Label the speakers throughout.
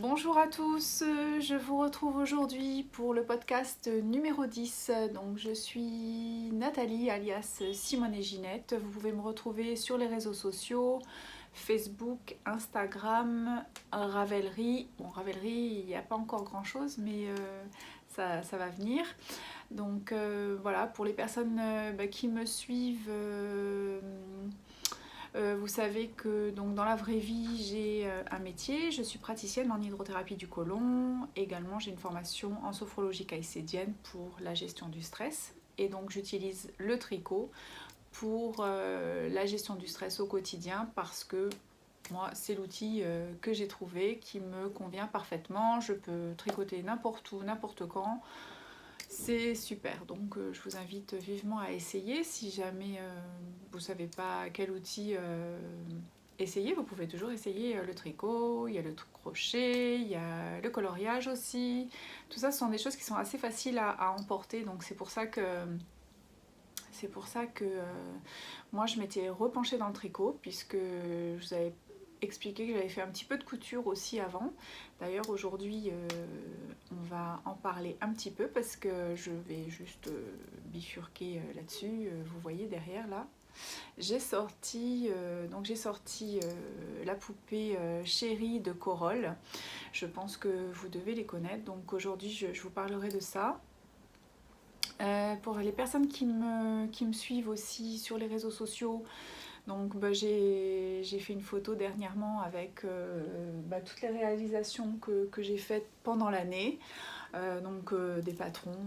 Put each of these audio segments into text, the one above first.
Speaker 1: Bonjour à tous, je vous retrouve aujourd'hui pour le podcast numéro 10. Donc je suis Nathalie alias Simone et Ginette. Vous pouvez me retrouver sur les réseaux sociaux, Facebook, Instagram, Ravelry. Bon, Ravelry, il n'y a pas encore grand chose, mais ça va venir. Donc voilà, pour les personnes qui me suivent, vous savez que donc, dans la vraie vie, j'ai un métier. Je suis praticienne en hydrothérapie du côlon. Également, j'ai une formation en sophrologie caïcédienne pour la gestion du stress. Et donc, j'utilise le tricot pour la gestion du stress au quotidien parce que moi, c'est l'outil que j'ai trouvé qui me convient parfaitement. Je peux tricoter n'importe où, n'importe quand. C'est super, donc je vous invite vivement à essayer. Si jamais vous ne savez pas quel outil essayer, vous pouvez toujours essayer le tricot, il y a le crochet, il y a le coloriage aussi. Tout ça, ce sont des choses qui sont assez faciles à emporter, donc c'est pour ça que moi je m'étais repenchée dans le tricot, puisque je vous avais expliqué que j'avais fait un petit peu de couture aussi avant. D'ailleurs aujourd'hui on va en parler un petit peu parce que je vais juste bifurquer là-dessus. Vous voyez derrière là, j'ai sorti la poupée chérie de Corolle. Je pense que vous devez les connaître, donc aujourd'hui je vous parlerai de ça. Pour les personnes qui me suivent aussi sur les réseaux sociaux, donc j'ai fait une photo dernièrement avec toutes les réalisations que j'ai faites pendant l'année. Des patrons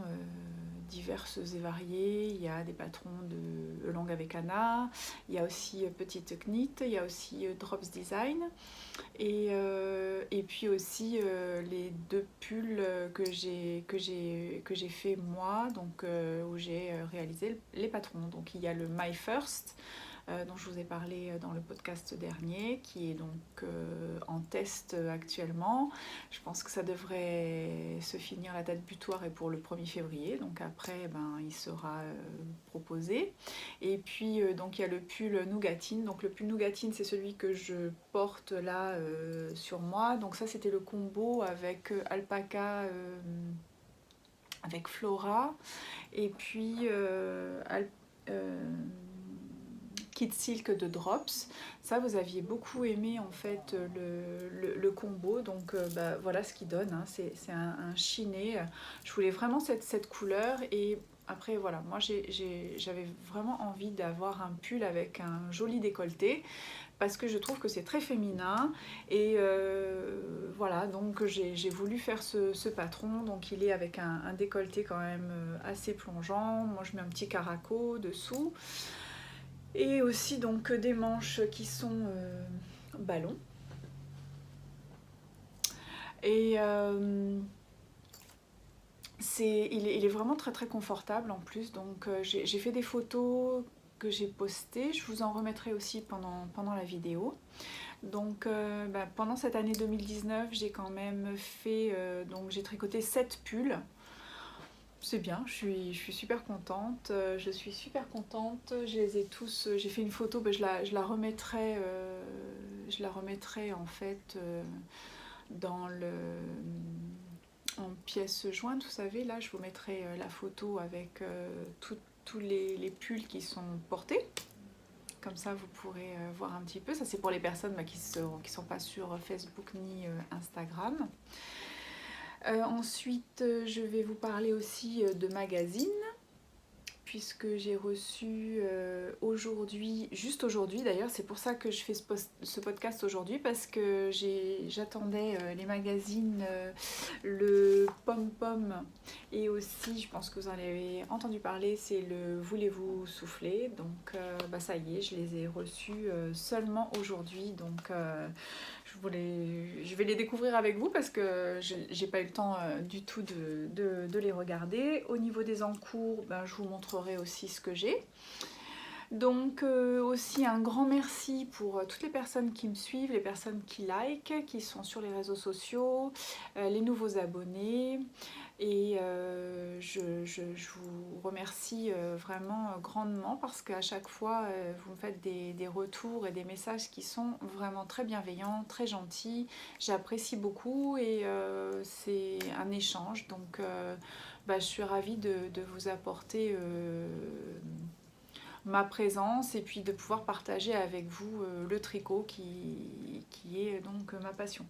Speaker 1: diverses et variés. Il y a des patrons de Langue avec Anna, il y a aussi Petite Knit, il y a aussi Drops Design. Et puis aussi les deux pulls que j'ai fait moi, donc où j'ai réalisé les patrons. Donc il y a le My First dont je vous ai parlé dans le podcast dernier, qui est donc en test actuellement. Je pense que ça devrait se finir, la date butoir est pour le 1er février, donc après il sera proposé. Et puis donc il y a le pull Nougatine. Donc le pull Nougatine, c'est celui que je porte là sur moi. Donc ça, c'était le combo avec alpaca avec Flora, et puis Kid Silk de Drops. Ça, vous aviez beaucoup aimé en fait le combo, donc voilà ce qu'il donne, hein. C'est un chiné. Je voulais vraiment cette couleur, et après voilà, moi j'avais vraiment envie d'avoir un pull avec un joli décolleté parce que je trouve que c'est très féminin, et voilà, donc j'ai voulu faire ce patron. Donc il est avec un décolleté quand même assez plongeant. Moi je mets un petit caraco dessous, et aussi donc des manches qui sont ballons. Et il est vraiment très très confortable en plus. Donc j'ai fait des photos que j'ai postées, je vous en remettrai aussi pendant la vidéo. Donc pendant cette année 2019, j'ai quand même fait, donc j'ai tricoté 7 pulls. C'est bien, je suis super contente, je suis super contente. Je les ai tous, j'ai fait une photo, je la remettrai en fait en pièce jointe, vous savez. Là, je vous mettrai la photo avec tous les pulls qui sont portés. Comme ça, vous pourrez voir un petit peu. Ça, c'est pour les personnes qui sont pas sur Facebook ni Instagram. Ensuite, je vais vous parler aussi de magazines, puisque j'ai reçu aujourd'hui, juste aujourd'hui d'ailleurs, c'est pour ça que je fais ce podcast aujourd'hui, parce que j'attendais les magazines, le Pom Pom, et aussi, je pense que vous en avez entendu parler, c'est le Voulez-vous souffler. Donc ça y est, je les ai reçus seulement aujourd'hui, donc je vais les découvrir avec vous parce que j'ai pas eu le temps du tout de les regarder. Au niveau des encours, je vous montrerai aussi ce que j'ai. Donc aussi un grand merci pour toutes les personnes qui me suivent, les personnes qui likent, qui sont sur les réseaux sociaux, les nouveaux abonnés. Et je vous remercie vraiment grandement parce qu'à chaque fois vous me faites des retours et des messages qui sont vraiment très bienveillants, très gentils. J'apprécie beaucoup et c'est un échange. Donc je suis ravie de vous apporter ma présence et puis de pouvoir partager avec vous le tricot qui est donc ma passion.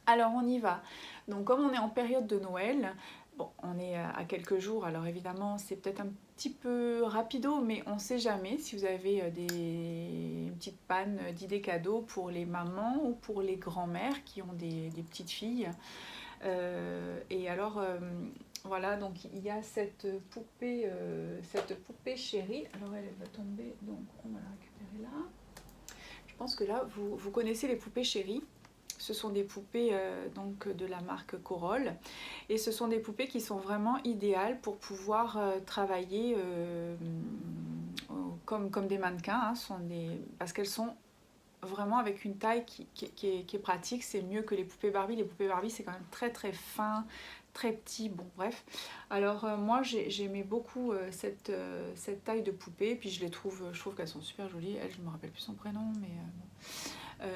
Speaker 1: Alors on y va. Donc comme on est en période de Noël, bon, on est à quelques jours, alors évidemment c'est peut-être un petit peu rapido, mais on ne sait jamais si vous avez une petite panne d'idées cadeaux pour les mamans ou pour les grands-mères qui ont des petites filles. Et alors voilà, donc il y a cette poupée chérie. Alors elle va tomber, donc on va la récupérer là. Je pense que là vous connaissez les poupées chéries. Ce sont des poupées donc de la marque Corolle et ce sont des poupées qui sont vraiment idéales pour pouvoir travailler comme des mannequins, hein, parce qu'elles sont vraiment avec une taille qui est pratique. C'est mieux que les poupées Barbie. Les poupées Barbie c'est quand même très très fin, très petit, bon bref. Alors moi j'aimais beaucoup cette taille de poupée, puis je trouve qu'elles sont super jolies. Elle, je me rappelle plus son prénom, mais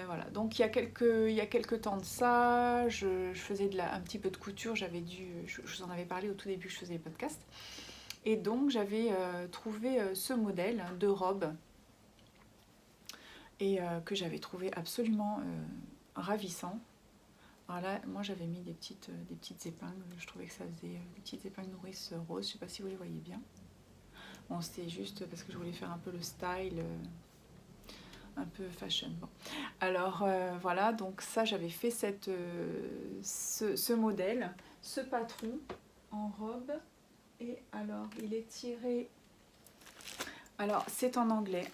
Speaker 1: voilà. Donc il y a quelques temps de ça, je faisais un petit peu de couture, je vous en avais parlé au tout début que je faisais les podcasts, et donc j'avais trouvé ce modèle de robe et que j'avais trouvé absolument ravissant. Alors là, moi j'avais mis des petites épingles, je trouvais que ça faisait des petites épingles nourrice rose, je sais pas si vous les voyez bien. Bon, c'était juste parce que je voulais faire un peu le style, un peu fashion. Bon. Alors voilà, donc ça j'avais fait ce modèle, ce patron en robe, et alors il est tiré, alors c'est en anglais,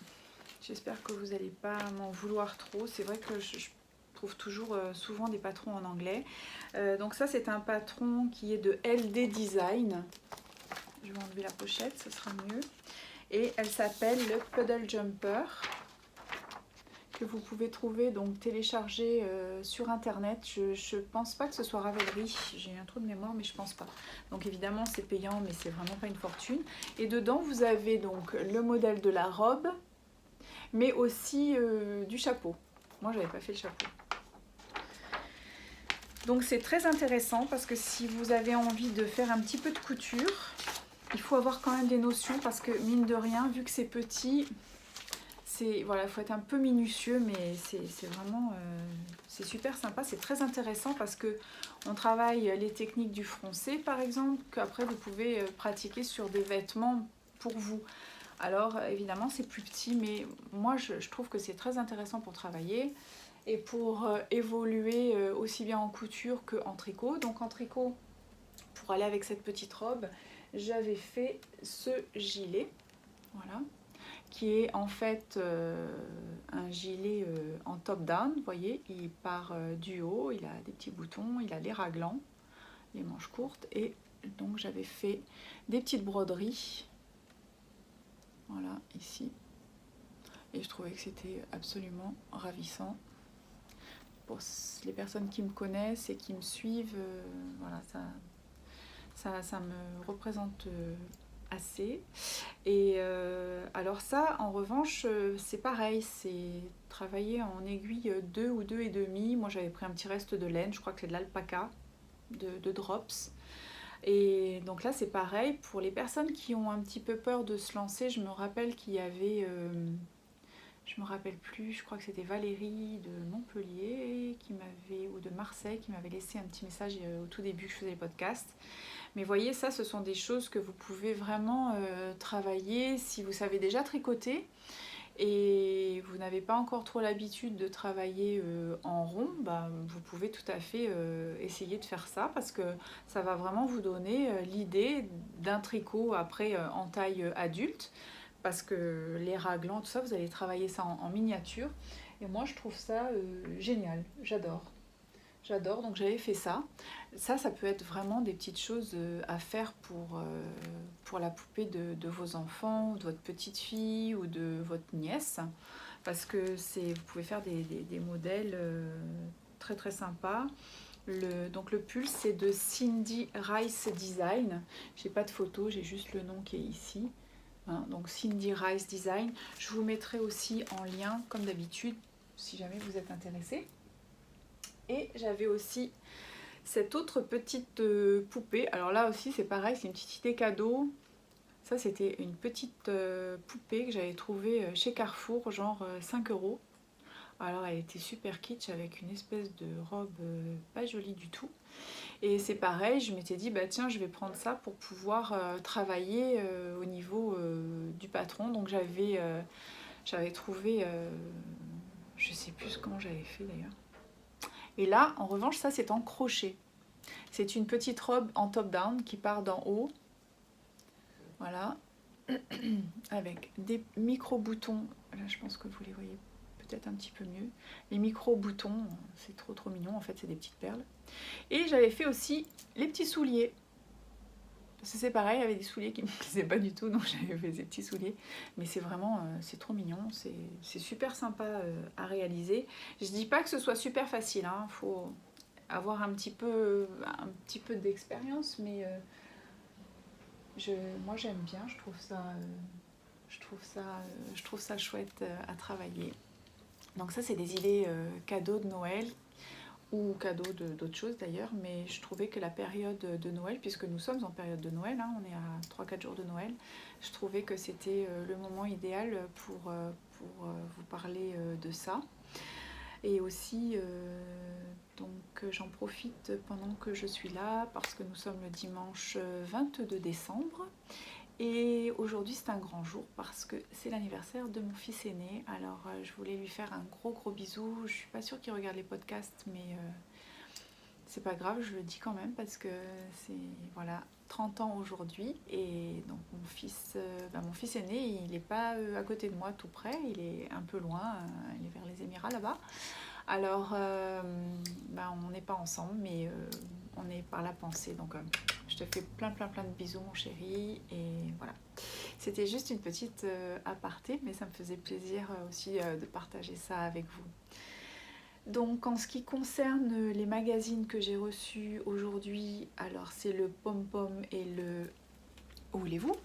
Speaker 1: j'espère que vous n'allez pas m'en vouloir trop, c'est vrai que je trouve toujours souvent des patrons en anglais. Donc ça c'est un patron qui est de LD Design, je vais enlever la pochette, ce sera mieux, et elle s'appelle le Puddle Jumper, que vous pouvez trouver, donc télécharger sur internet. Je pense pas que ce soit Ravelry, j'ai un trou de mémoire mais je pense pas. Donc évidemment c'est payant mais c'est vraiment pas une fortune. Et dedans vous avez donc le modèle de la robe mais aussi du chapeau. Moi j'avais pas fait le chapeau. Donc c'est très intéressant parce que si vous avez envie de faire un petit peu de couture, il faut avoir quand même des notions parce que mine de rien, vu que c'est petit, voilà, il faut être un peu minutieux, mais c'est vraiment c'est super sympa, c'est très intéressant parce que on travaille les techniques du froncé par exemple, qu'après vous pouvez pratiquer sur des vêtements pour vous. Alors évidemment c'est plus petit, mais moi je trouve que c'est très intéressant pour travailler et pour évoluer aussi bien en couture qu'en tricot. Donc en tricot, pour aller avec cette petite robe, j'avais fait ce gilet, voilà, qui est en fait un gilet en top-down, vous voyez, il part du haut, il a des petits boutons, il a les raglans, les manches courtes, et donc j'avais fait des petites broderies, voilà, ici, et je trouvais que c'était absolument ravissant. Pour les personnes qui me connaissent et qui me suivent, voilà, ça me représente assez. Et alors ça, en revanche, c'est pareil, c'est travailler en aiguille 2 ou 2,5. Moi j'avais pris un petit reste de laine, je crois que c'est de l'alpaca, de drops. Et donc là c'est pareil, pour les personnes qui ont un petit peu peur de se lancer, je me rappelle qu'il y avait... je me rappelle plus, je crois que c'était Valérie de Montpellier qui m'avait, ou de Marseille, qui m'avait laissé un petit message au tout début que je faisais les podcasts. Mais voyez, ça ce sont des choses que vous pouvez vraiment travailler si vous savez déjà tricoter et vous n'avez pas encore trop l'habitude de travailler en rond, bah, vous pouvez tout à fait essayer de faire ça parce que ça va vraiment vous donner l'idée d'un tricot après en taille adulte, parce que les raglans, tout ça, vous allez travailler ça en miniature. Et moi, je trouve ça génial, j'adore. J'adore, donc j'avais fait ça. Ça peut être vraiment des petites choses à faire pour la poupée de vos enfants, ou de votre petite fille, ou de votre nièce. Parce que vous pouvez faire des modèles très très sympas. Donc le pull, c'est de Cindy Rice Design. J'ai pas de photo, j'ai juste le nom qui est ici. Hein, donc Cindy Rice Design. Je vous mettrai aussi en lien, comme d'habitude, si jamais vous êtes intéressé. Et j'avais aussi cette autre petite poupée. Alors là aussi, c'est pareil, c'est une petite idée cadeau. Ça, c'était une petite poupée que j'avais trouvée chez Carrefour, genre 5 €. Alors, elle était super kitsch avec une espèce de robe pas jolie du tout. Et c'est pareil, je m'étais dit, bah tiens, je vais prendre ça pour pouvoir travailler au niveau du patron. Donc, j'avais trouvé, je sais plus comment j'avais fait d'ailleurs. Et là, en revanche, ça, c'est en crochet. C'est une petite robe en top-down qui part d'en haut. Voilà. Avec des micro-boutons. Là, je pense que vous les voyez peut-être un petit peu mieux. Les micro-boutons, c'est trop trop mignon. En fait, c'est des petites perles. Et j'avais fait aussi les petits souliers. Parce que c'est pareil, il y avait des souliers qui ne me plaisaient pas du tout. Donc, j'avais fait ces petits souliers. Mais c'est vraiment, c'est trop mignon. C'est super sympa à réaliser. Je dis pas que ce soit super facile. Hein. Faut avoir un petit peu d'expérience, mais moi j'aime bien, je trouve ça chouette à travailler. Donc ça, c'est des idées cadeaux de Noël ou cadeaux d'autres choses d'ailleurs, mais je trouvais que la période de Noël, puisque nous sommes en période de Noël, hein, on est à 3-4 jours de Noël, je trouvais que c'était le moment idéal pour vous parler de ça. Et aussi, donc j'en profite pendant que je suis là, parce que nous sommes le dimanche 22 décembre. Et aujourd'hui, c'est un grand jour parce que c'est l'anniversaire de mon fils aîné. Alors, je voulais lui faire un gros gros bisou. Je suis pas sûre qu'il regarde les podcasts, mais c'est pas grave, je le dis quand même parce que c'est, voilà, 30 ans aujourd'hui. Et donc, mon fils aîné, il n'est pas à côté de moi tout près, il est un peu loin, il est vers les Émirats là-bas. Alors, on n'est pas ensemble, mais on est par la pensée. Donc, je te fais plein de bisous, mon chéri. Et voilà. C'était juste une petite aparté, mais ça me faisait plaisir aussi de partager ça avec vous. Donc, en ce qui concerne les magazines que j'ai reçus aujourd'hui, alors c'est le Pom Pom et le Où voulez-vous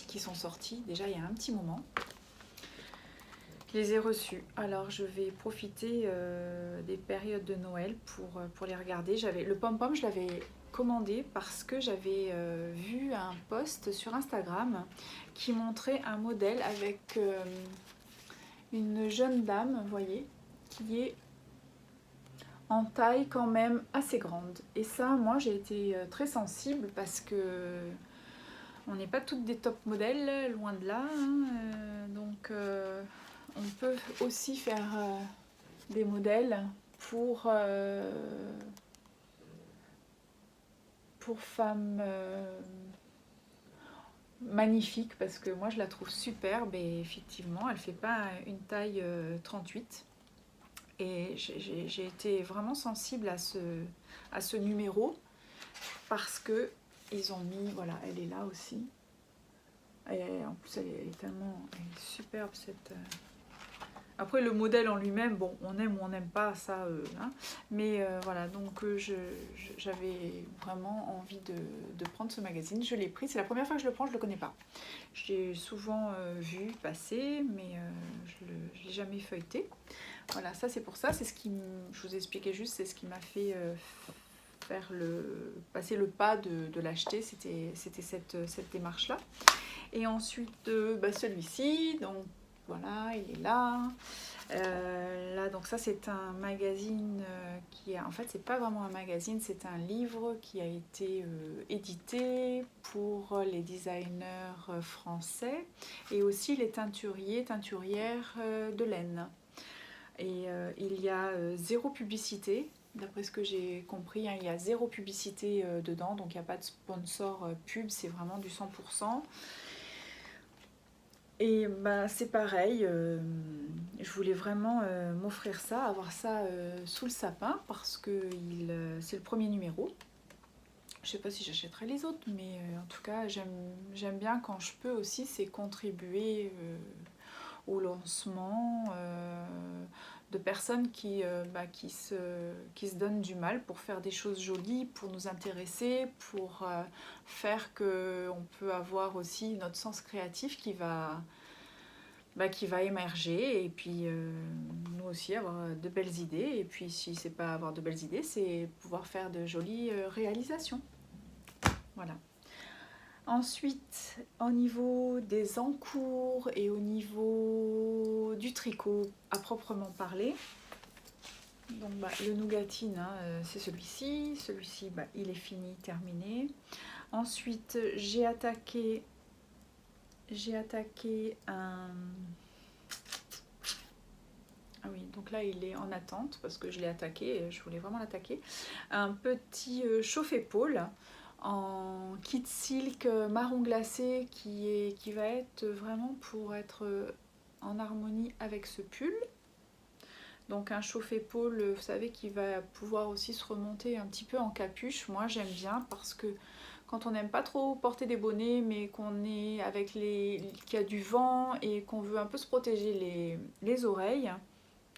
Speaker 1: qui sont sortis déjà il y a un petit moment. Je les ai reçus. Alors je vais profiter des périodes de Noël pour les regarder. Le Pom Pom, je l'avais commandé parce que j'avais vu un post sur Instagram qui montrait un modèle avec une jeune dame, vous voyez, qui est en taille quand même assez grande. Et ça, moi, j'ai été très sensible parce que on n'est pas toutes des top modèles, loin de là. Hein, donc... on peut aussi faire des modèles pour femmes magnifiques parce que moi je la trouve superbe et effectivement elle fait pas une taille 38 et j'ai été vraiment sensible à ce numéro parce que ils ont mis, voilà, elle est là aussi et en plus elle est superbe cette... Après, le modèle en lui-même, bon, on aime ou on n'aime pas ça, hein, mais voilà, donc j'avais vraiment envie de prendre ce magazine. Je l'ai pris, c'est la première fois que je le prends, je ne le connais pas. J'ai souvent vu passer, mais je ne l'ai jamais feuilleté. Voilà, ça c'est pour ça, c'est ce qui, je vous expliquais juste, c'est ce qui m'a fait passer le pas de l'acheter, c'était cette démarche-là. Et ensuite, celui-ci, donc voilà, il est là. Là, donc ça, c'est un magazine en fait, c'est pas vraiment un magazine, c'est un livre qui a été édité pour les designers français et aussi les teinturières de laine. Et il y a zéro publicité. D'après ce que j'ai compris, hein, il y a zéro publicité dedans, donc il n'y a pas de sponsor pub, c'est vraiment du 100%. Et bah, c'est pareil, je voulais vraiment m'offrir ça, avoir ça sous le sapin parce que c'est le premier numéro. Je sais pas si j'achèterai les autres, mais en tout cas j'aime bien quand je peux aussi, c'est contribuer au lancement de personnes qui se donnent du mal pour faire des choses jolies, pour nous intéresser, pour faire qu'on peut avoir aussi notre sens créatif qui va émerger et puis nous aussi avoir de belles idées. Et puis si c'est pas avoir de belles idées, c'est pouvoir faire de jolies réalisations. Voilà. Ensuite, au niveau des encours et au niveau du tricot à proprement parler, donc le nougatine, hein, c'est celui-ci. Celui-ci, il est fini, terminé. Ensuite, j'ai attaqué un... Ah oui, donc là il est en attente parce que je l'ai attaqué, je voulais vraiment l'attaquer. Un petit chauffe-épaule en kit silk marron glacé qui va être vraiment pour être en harmonie avec ce pull. Donc un chauffe-épaule, vous savez, qui va pouvoir aussi se remonter un petit peu en capuche. Moi j'aime bien parce que quand on n'aime pas trop porter des bonnets, mais qu'on est avec qu'il y a du vent et qu'on veut un peu se protéger les oreilles,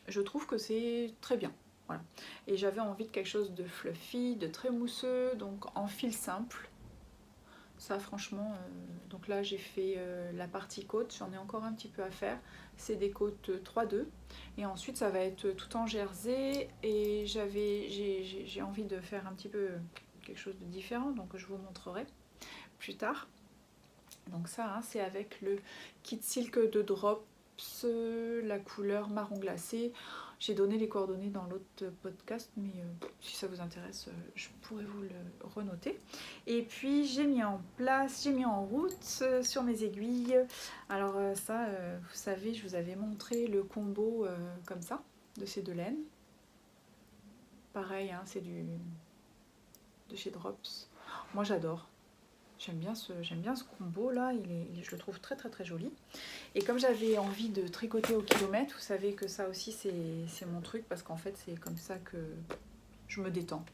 Speaker 1: je trouve que c'est très bien. Voilà. Et j'avais envie de quelque chose de fluffy, de très mousseux, donc en fil simple. Ça franchement, donc là j'ai fait la partie côte, j'en ai encore un petit peu à faire. C'est des côtes 3-2. Et ensuite ça va être tout en jersey. Et j'ai envie de faire un petit peu quelque chose de différent, donc je vous montrerai plus tard. Donc ça, hein, c'est avec le kit silk de Drops, la couleur marron glacé. J'ai donné les coordonnées dans l'autre podcast, mais si ça vous intéresse, je pourrais vous le renoter. Et puis j'ai mis en route sur mes aiguilles. Alors ça, vous savez, je vous avais montré le combo comme ça, de ces deux laines. Pareil, hein, c'est de chez Drops. Moi j'adore. J'aime bien ce combo là, je le trouve très très très joli. Et comme j'avais envie de tricoter au kilomètre, vous savez que ça aussi c'est mon truc parce qu'en fait c'est comme ça que je me détends.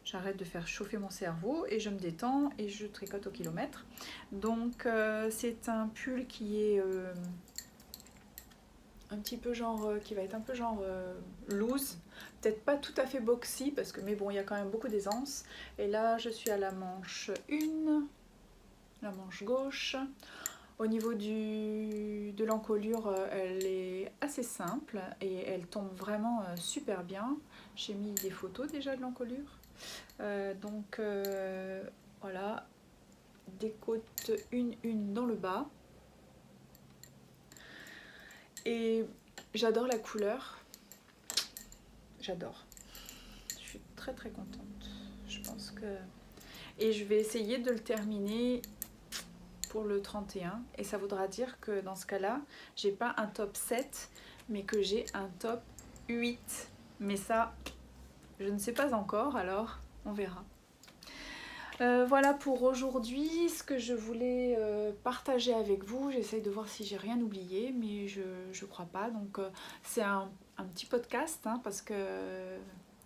Speaker 1: J'arrête de faire chauffer mon cerveau et je me détends et je tricote au kilomètre. Donc c'est un pull qui est un petit peu genre, qui va être un peu genre loose, peut-être pas tout à fait boxy parce que, mais bon, il y a quand même beaucoup d'aisance. Et là je suis à la manche 1, la manche gauche. Au niveau de l'encolure, elle est assez simple et elle tombe vraiment super bien. J'ai mis des photos déjà de l'encolure. Donc voilà, des côtes une dans le bas. Et j'adore la couleur. J'adore. Je suis très très contente. Je pense que... Et je vais essayer de le terminer pour le 31. Et ça voudra dire que dans ce cas-là, j'ai pas un top 7, mais que j'ai un top 8. Mais ça, je ne sais pas encore, alors on verra. Voilà pour aujourd'hui ce que je voulais partager avec vous. J'essaye de voir si j'ai rien oublié, mais je crois pas. Donc c'est un petit podcast hein, parce que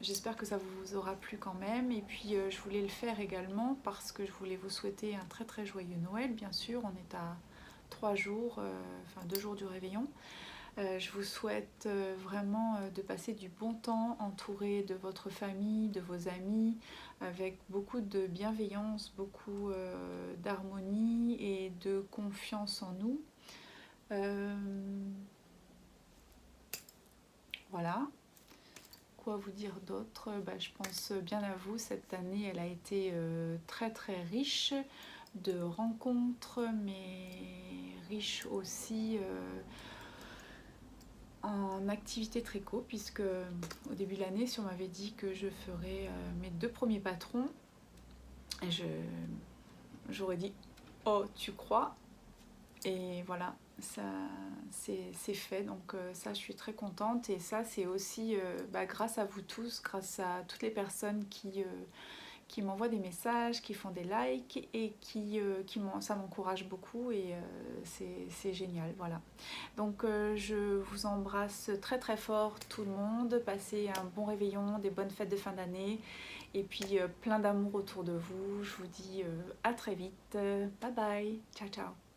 Speaker 1: j'espère que ça vous aura plu quand même. Et puis je voulais le faire également parce que je voulais vous souhaiter un très très joyeux Noël. Bien sûr, on est à 3 jours, enfin 2 jours du réveillon. Je vous souhaite vraiment de passer du bon temps entouré de votre famille, de vos amis, avec beaucoup de bienveillance, beaucoup d'harmonie et de confiance en nous. Voilà. Quoi vous dire d'autre ? Je pense bien à vous. Cette année, elle a été très très riche de rencontres, mais riche aussi en activité tricot, puisque au début de l'année, si on m'avait dit que je ferais mes 2 premiers patrons, j'aurais dit oh tu crois, et voilà, ça c'est fait. Donc ça je suis très contente, et ça c'est aussi grâce à vous tous, grâce à toutes les personnes qui qui m'envoient des messages, qui font des likes et ça m'encourage beaucoup et c'est génial, voilà. Donc je vous embrasse très très fort tout le monde, passez un bon réveillon, des bonnes fêtes de fin d'année et puis plein d'amour autour de vous. Je vous dis à très vite, bye bye, ciao ciao.